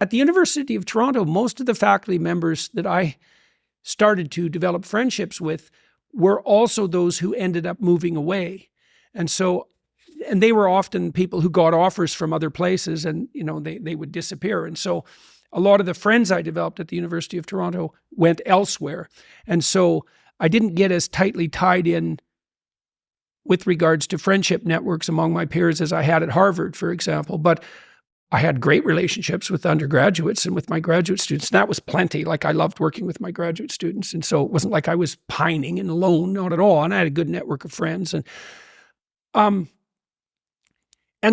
at the University of Toronto, most of the faculty members that I started to develop friendships with were also those who ended up moving away. And they were often people who got offers from other places and, they would disappear. And so a lot of the friends I developed at the University of Toronto went elsewhere. And so I didn't get as tightly tied in with regards to friendship networks among my peers as I had at Harvard, for example. But I had great relationships with undergraduates and with my graduate students. That was plenty. Like, I loved working with my graduate students. And so it wasn't like I was pining and alone, not at all. And I had a good network of friends. And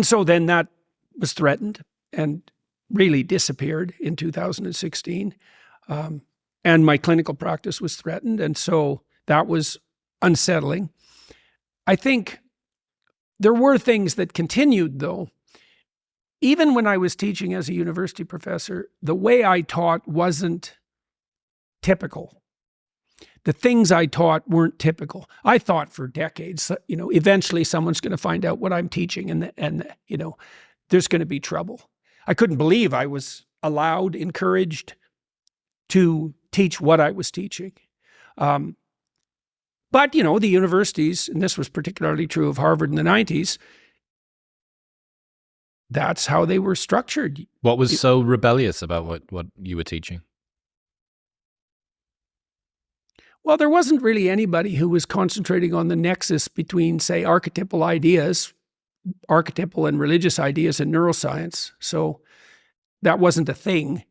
so then that was threatened and really disappeared in 2016. And my clinical practice was threatened. And so that was unsettling. I think there were things that continued, though. Even when I was teaching as a university professor, the way I taught wasn't typical. The things I taught weren't typical. I thought for decades, eventually someone's going to find out what I'm teaching and there's going to be trouble. I couldn't believe I was allowed, encouraged to teach what I was teaching. But, the universities, and this was particularly true of Harvard in the 90s, that's how they were structured. What was so rebellious about what you were teaching? Well, there wasn't really anybody who was concentrating on the nexus between, say, archetypal and religious ideas in neuroscience. So that wasn't a thing.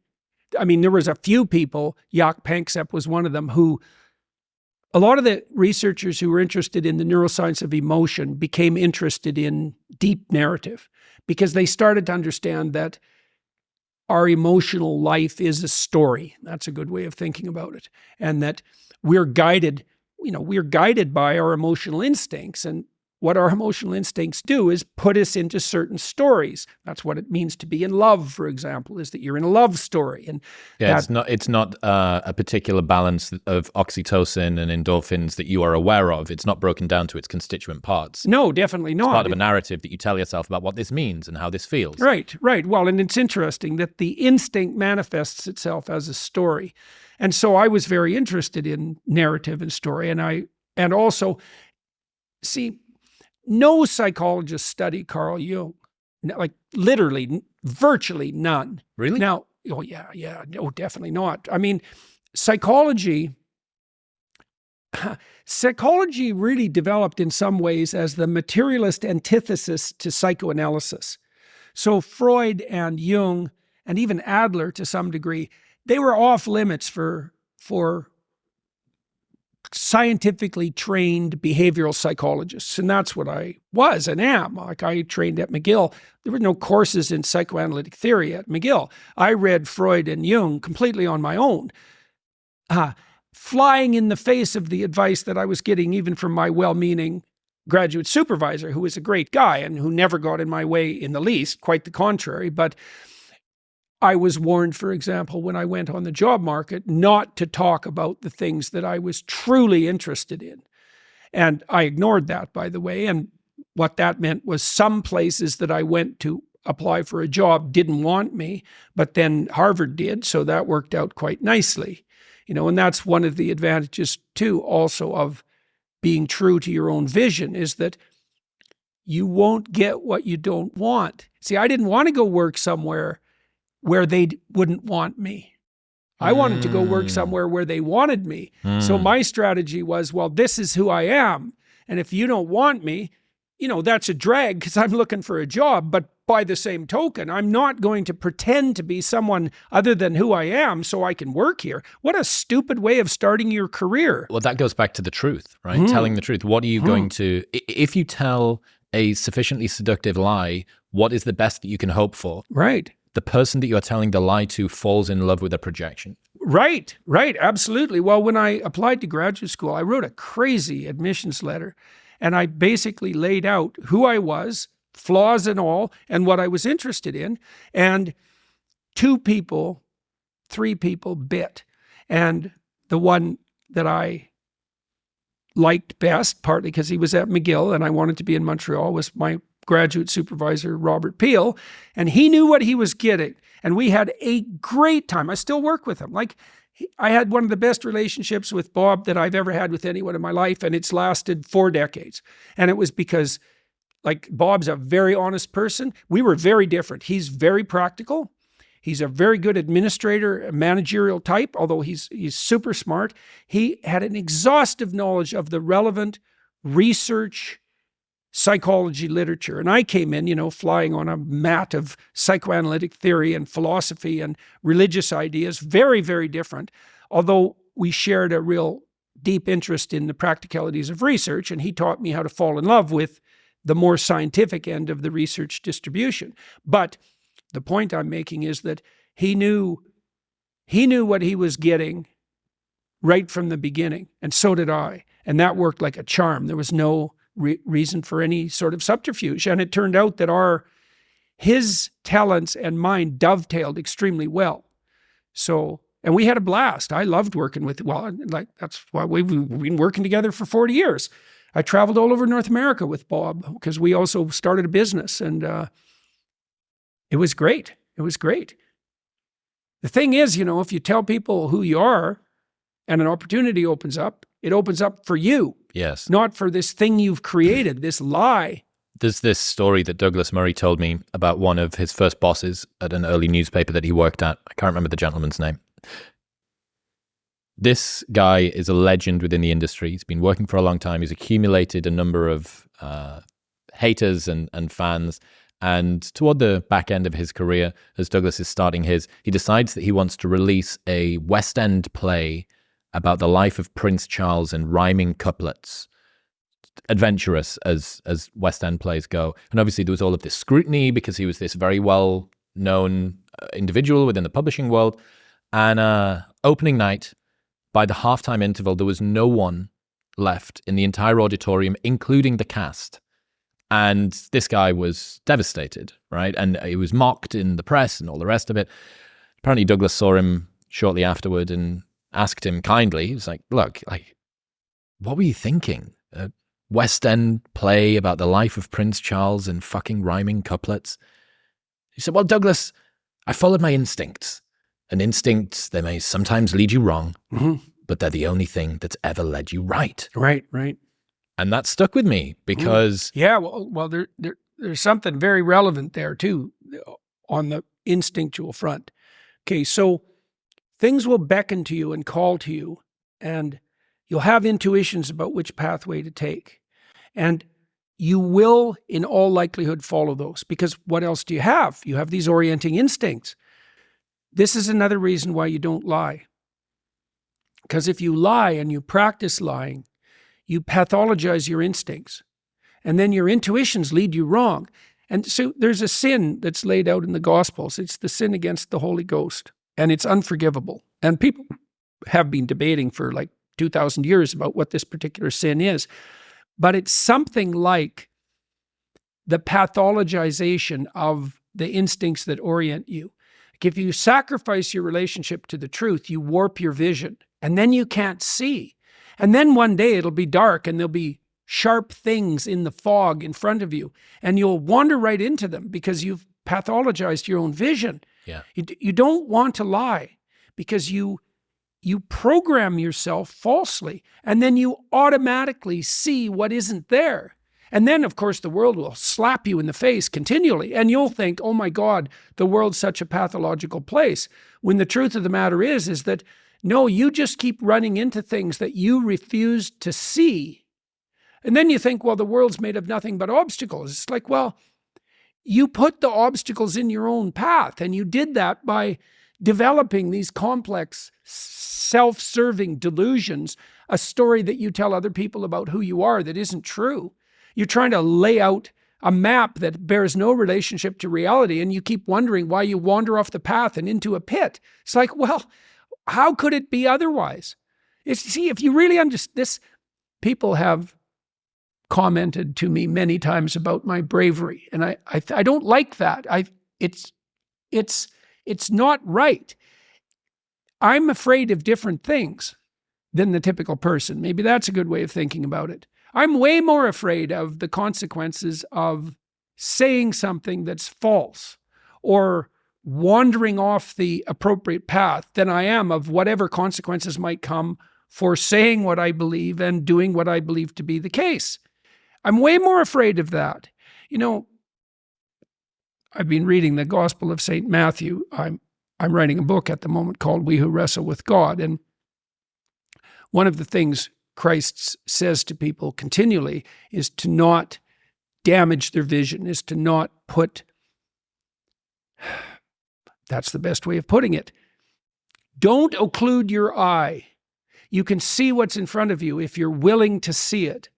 I mean, there was a few people, Jaak Panksepp was one of them, who a lot of the researchers who were interested in the neuroscience of emotion became interested in deep narrative because they started to understand that our emotional life is a story. That's a good way of thinking about it. And that we're guided by our emotional instincts. And what our emotional instincts do is put us into certain stories. That's what it means to be in love, for example, is that you're in a love story. And it's not a particular balance of oxytocin and endorphins that you are aware of. It's not broken down to its constituent parts. No, definitely not. It's part of a narrative that you tell yourself about what this means and how this feels. Right. Well, and it's interesting that the instinct manifests itself as a story. And so I was very interested in narrative and story. And also, see, no psychologist studied Carl Jung, like literally, virtually none. Really? Now, no, definitely not. I mean, psychology really developed in some ways as the materialist antithesis to psychoanalysis. So Freud and Jung, and even Adler to some degree, they were off limits for scientifically trained behavioral psychologists. And that's what I was and am. Like, I trained at McGill. There were no courses in psychoanalytic theory at McGill. I read Freud and Jung completely on my own, flying in the face of the advice that I was getting even from my well-meaning graduate supervisor, who was a great guy and who never got in my way in the least, quite the contrary. But I was warned, for example, when I went on the job market, not to talk about the things that I was truly interested in. And I ignored that, by the way. And what that meant was some places that I went to apply for a job didn't want me, but then Harvard did. So that worked out quite nicely. And that's one of the advantages, too, also of being true to your own vision, is that you won't get what you don't want. See, I didn't want to go work somewhere where they wouldn't want me. I wanted to go work somewhere where they wanted me. So my strategy was, well, this is who I am. And if you don't want me, that's a drag because I'm looking for a job. But by the same token, I'm not going to pretend to be someone other than who I am so I can work here. What a stupid way of starting your career. Well, that goes back to the truth, right? Telling the truth. What are you going to, if you tell a sufficiently seductive lie, what is the best that you can hope for? Right. The person that you're telling the lie to falls in love with a projection. Right, absolutely. Well, when I applied to graduate school, I wrote a crazy admissions letter, and I basically laid out who I was, flaws and all, and what I was interested in. And 3 people bit. And the one that I liked best, partly because he was at McGill and I wanted to be in Montreal, was my graduate supervisor, Robert Peel, and he knew what he was getting. And we had a great time. I still work with him. I had one of the best relationships with Bob that I've ever had with anyone in my life, and it's lasted 4 decades. And it was because, Bob's a very honest person. We were very different. He's very practical. He's a very good administrator, a managerial type, although he's super smart. He had an exhaustive knowledge of the relevant research, psychology literature. And I came in, flying on a mat of psychoanalytic theory and philosophy and religious ideas, very, very different, although we shared a real deep interest in the practicalities of research, and he taught me how to fall in love with the more scientific end of the research distribution. But the point I'm making is that he knew what he was getting right from the beginning, and so did I. And that worked like a charm. There was no reason for any sort of subterfuge. And it turned out that his talents and mine dovetailed extremely well. So, and we had a blast. I loved working with, that's why we've been working together for 40 years. I traveled all over North America with Bob because we also started a business, and it was great. It was great. The thing is, if you tell people who you are and an opportunity opens up, it opens up for you. Yes. Not for this thing you've created, this lie. There's this story that Douglas Murray told me about one of his first bosses at an early newspaper that he worked at. I can't remember the gentleman's name. This guy is a legend within the industry. He's been working for a long time. He's accumulated a number of haters and fans. And toward the back end of his career, as Douglas is starting his, he decides that he wants to release a West End play about the life of Prince Charles in rhyming couplets. Adventurous as West End plays go. And obviously there was all of this scrutiny because he was this very well-known individual within the publishing world. And opening night, by the halftime interval, there was no one left in the entire auditorium, including the cast. And this guy was devastated, right? And he was mocked in the press and all the rest of it. Apparently Douglas saw him shortly afterward and asked him kindly, he was like, look, what were you thinking? A West End play about the life of Prince Charles in fucking rhyming couplets? He said, well, Douglas, I followed my instincts. And instincts, they may sometimes lead you wrong, but they're the only thing that's ever led you right. Right. And that stuck with me because... Yeah, well, there's something very relevant there too on the instinctual front. Okay, so things will beckon to you and call to you, and you'll have intuitions about which pathway to take. And you will, in all likelihood, follow those, because what else do you have? You have these orienting instincts. This is another reason why you don't lie. Because if you lie and you practice lying, you pathologize your instincts. And then your intuitions lead you wrong. And so there's a sin that's laid out in the Gospels. It's the sin against the Holy Ghost. And it's unforgivable. And people have been debating for 2,000 years about what this particular sin is. But it's something like the pathologization of the instincts that orient you. If you sacrifice your relationship to the truth, you warp your vision, and then you can't see. And then one day it'll be dark and there'll be sharp things in the fog in front of you, and you'll wander right into them because you've pathologized your own vision. Yeah. You don't want to lie because you program yourself falsely, and then you automatically see what isn't there. And then, of course, the world will slap you in the face continually, and you'll think, oh my God, the world's such a pathological place. When the truth of the matter is that, no, you just keep running into things that you refuse to see. And then you think, well, the world's made of nothing but obstacles. It's like, well, you put the obstacles in your own path, and you did that by developing these complex, self-serving delusions, a story that you tell other people about who you are that isn't true. You're trying to lay out a map that bears no relationship to reality, and you keep wondering why you wander off the path and into a pit. It's like, well, how could it be otherwise? If you really understand this, people have commented to me many times about my bravery, and I don't like that. It's not right. I'm afraid of different things than the typical person. Maybe that's a good way of thinking about it. I'm way more afraid of the consequences of saying something that's false or wandering off the appropriate path than I am of whatever consequences might come for saying what I believe and doing what I believe to be the case. I'm way more afraid of that. You know, I've been reading the Gospel of St. Matthew. I'm writing a book at the moment called We Who Wrestle with God. And one of the things Christ says to people continually is to not damage their vision, is to not put, that's the best way of putting it. Don't occlude your eye. You can see what's in front of you if you're willing to see it.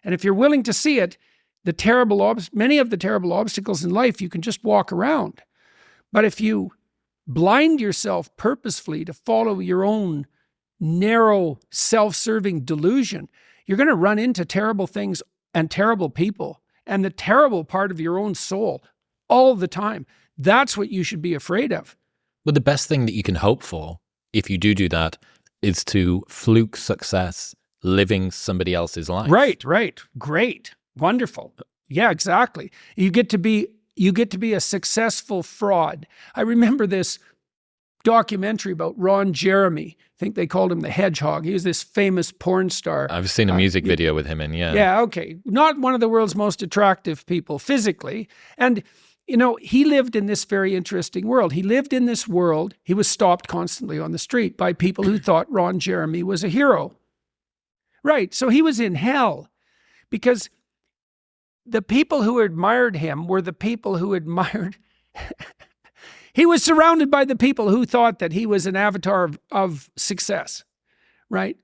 And if you're willing to see it, many of the terrible obstacles in life, you can just walk around. But if you blind yourself purposefully to follow your own narrow, self-serving delusion, you're going to run into terrible things and terrible people and the terrible part of your own soul all the time. That's what you should be afraid of. But the best thing that you can hope for, if you do that, is to fluke success living somebody else's life. Right. Great. Wonderful. Yeah, exactly. You get to be a successful fraud. I remember this documentary about Ron Jeremy. I think they called him the Hedgehog. He was this famous porn star. I've seen a music video with him in, yeah. Yeah, okay. Not one of the world's most attractive people physically. And, you know, he lived in this very interesting world. He lived in this world. He was stopped constantly on the street by people who thought Ron Jeremy was a hero. Right. So he was in hell because the people who admired him were the people who admired... He was surrounded by the people who thought that he was an avatar of success, right?